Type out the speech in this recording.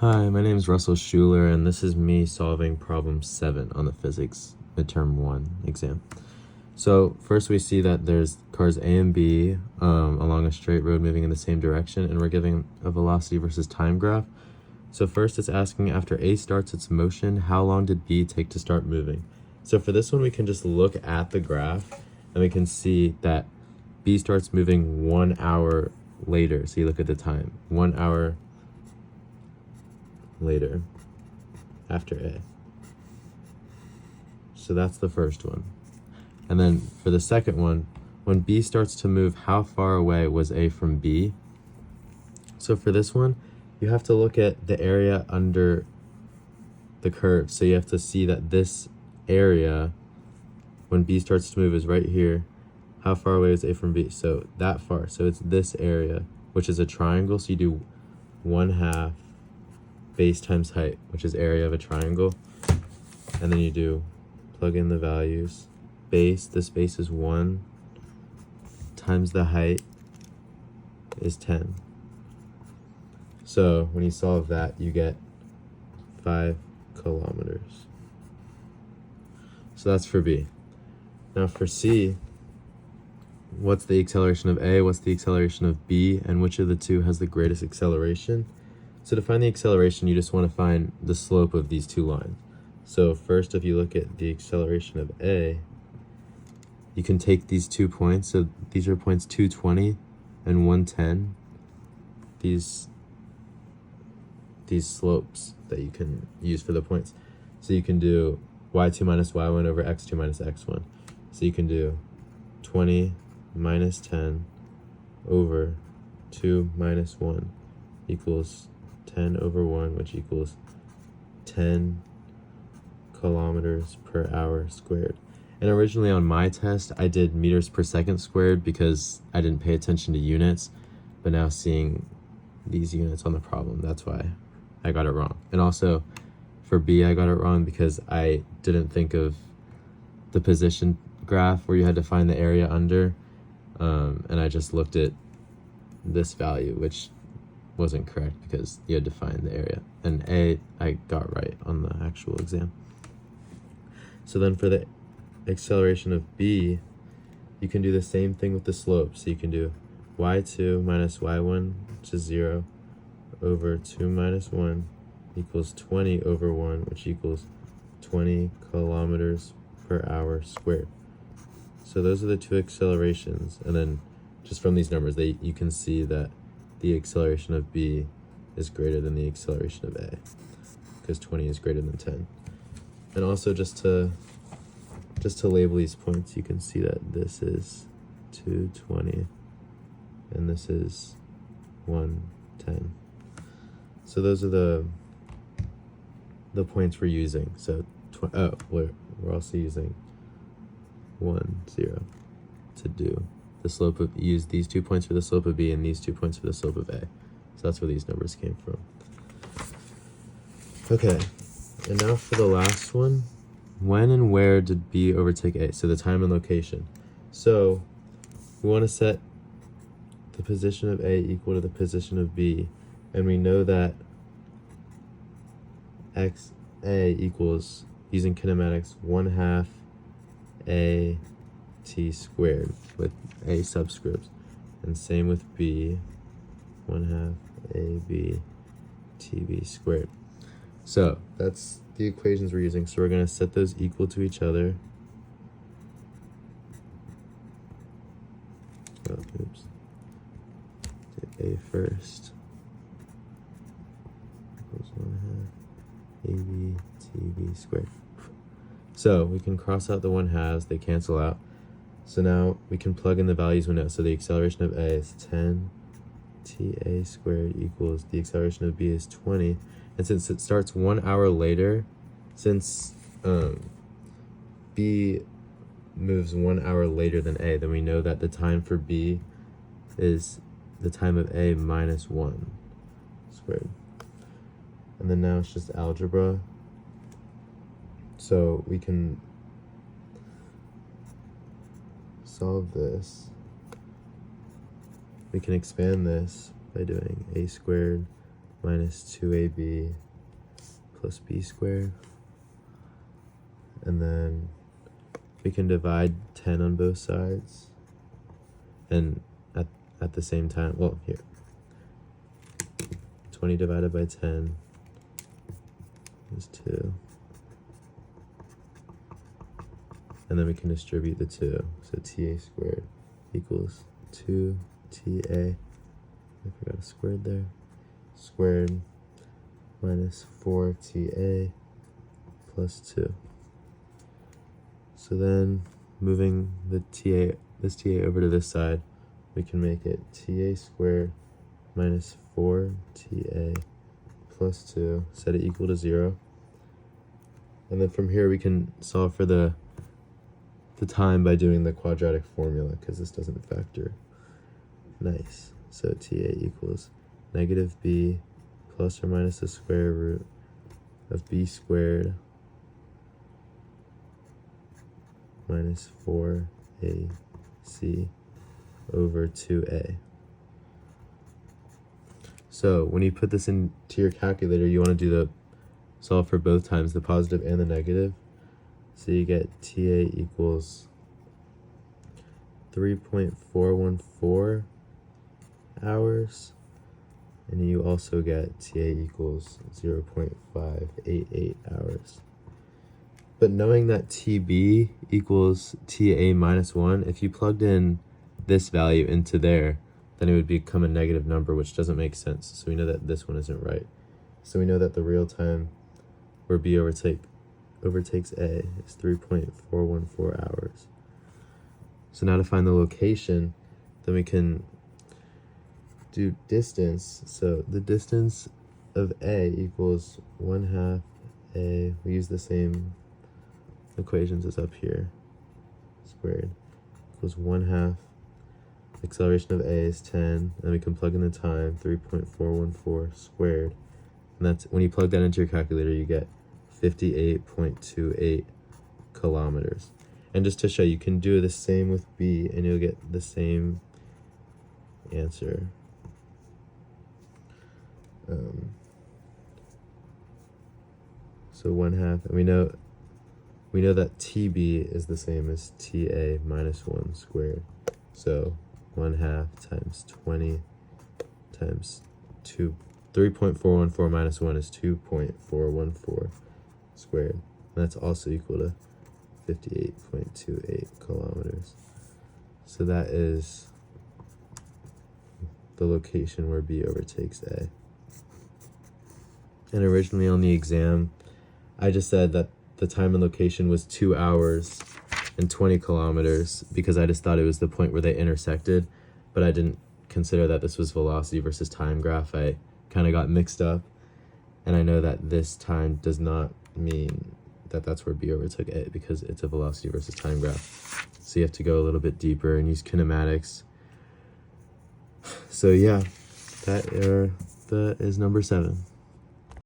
Hi, my name is Russell Schuler, and this is me solving problem 7 on the physics midterm 1 exam. So first we see that there's cars A and B along a straight road moving in the same direction, and we're giving a velocity versus time graph. So first it's asking, after A starts its motion, how long did B take to start moving? So for this one, we can just look at the graph and we can see that B starts moving 1 hour later. So you look at the time, 1 hour later after A. So that's the first one. And then for the second one, when B starts to move, how far away was A from B? So for this one, you have to look at the area under the curve. So you have to see that this area, when B starts to move, is right here. How far away is A from B? So that far. So it's this area, which is a triangle. So you do 1/2 base times height, which is area of a triangle. And then you do plug in the values. Base, this base is 1 times the height is 10. So when you solve that, you get 5 kilometers. So that's for B. Now for C, what's the acceleration of A, what's the acceleration of B, and which of the two has the greatest acceleration? So to find the acceleration, you just want to find the slope of these two lines. So first, if you look at the acceleration of A, you can take these 2 points. So these are points 220 and 110. These slopes that you can use for the points. So you can do y2 minus y1 over x2 minus x1. So you can do 20 minus 10 over 2 minus 1 equals 10 over 1, which equals 10 kilometers per hour squared. And originally on my test, I did meters per second squared because I didn't pay attention to units. But now seeing these units on the problem, that's why I got it wrong. And also for B, I got it wrong because I didn't think of the position graph where you had to find the area under. And I just looked at this value, which wasn't correct because you had to find the area. And A, I got right on the actual exam. So then for the acceleration of B, you can do the same thing with the slope. So you can do y2 minus y1, which is 0, over 2 minus 1 equals 20 over 1, which equals 20 kilometers per hour squared. So those are the two accelerations. And then just from these numbers, you can see that the acceleration of B is greater than the acceleration of A because 20 is greater than 10. And also just to label these points, you can see that this is 220 and this is 110. So those are the points we're using. So we're also using 1, 0 to do the slope of, use these 2 points for the slope of B and these 2 points for the slope of A. So that's where these numbers came from. Okay, and now for the last one, when and where did B overtake A? So the time and location. So we want to set the position of A equal to the position of B, and we know that XA equals, using kinematics, 1/2 A t squared with A subscripts, and same with B, 1/2 AB TB squared. So that's the equations we're using. So we're going to set those equal to each other. Oh, oops. A first equals 1/2 AB TB squared. So we can cross out the 1/2s, they cancel out. So now we can plug in the values we know. So the acceleration of A is 10 TA squared equals, the acceleration of B is 20. And since it starts 1 hour later, since B moves 1 hour later than A, then we know that the time for B is the time of A minus 1 squared. And then now it's just algebra. So we can solve this. We can expand this by doing A squared minus 2ab plus b squared. And then we can divide 10 on both sides. And at the same time, well, here. 20 divided by 10 is 2. And then we can distribute the 2. So ta squared equals 2ta. I forgot a squared there. Squared minus 4ta plus 2. So then moving this ta over to this side, we can make it ta squared minus 4ta plus 2, set it equal to 0. And then from here we can solve for the time by doing the quadratic formula, because this doesn't factor. Nice. So ta equals negative b plus or minus the square root of b squared minus 4ac over 2a. So when you put this into your calculator, you want to do the solve for both times, the positive and the negative. So you get ta equals 3.414 hours, and you also get ta equals 0.588 hours. But knowing that tb equals ta minus 1, if you plugged in this value into there, then it would become a negative number, which doesn't make sense. So we know that this one isn't right. So we know that the real time where b overtakes a is 3.414 hours. So now to find the location, then we can do distance. So the distance of a equals 1/2 a. We use the same equations as up here. Squared equals 1/2. Acceleration of a is 10, and we can plug in the time, 3.414 squared. And that's when you plug that into your calculator, you get 58.28 kilometers. And just to show you can do the same with b, and you'll get the same answer. So 1/2, and we know that tb is the same as ta minus 1 squared. So 1/2 times 20 times 3.414 minus 1 is 2.414 squared. And that's also equal to 58.28 kilometers. So that is the location where b overtakes a. And originally on the exam, I just said that the time and location was 2 hours and 20 kilometers because I just thought it was the point where they intersected, but I didn't consider that this was velocity versus time graph. I kind of got mixed up, and I know that this time does not mean that that's where b overtook a because it's a velocity versus time graph. So you have to go a little bit deeper and use kinematics. So yeah, that is number 7.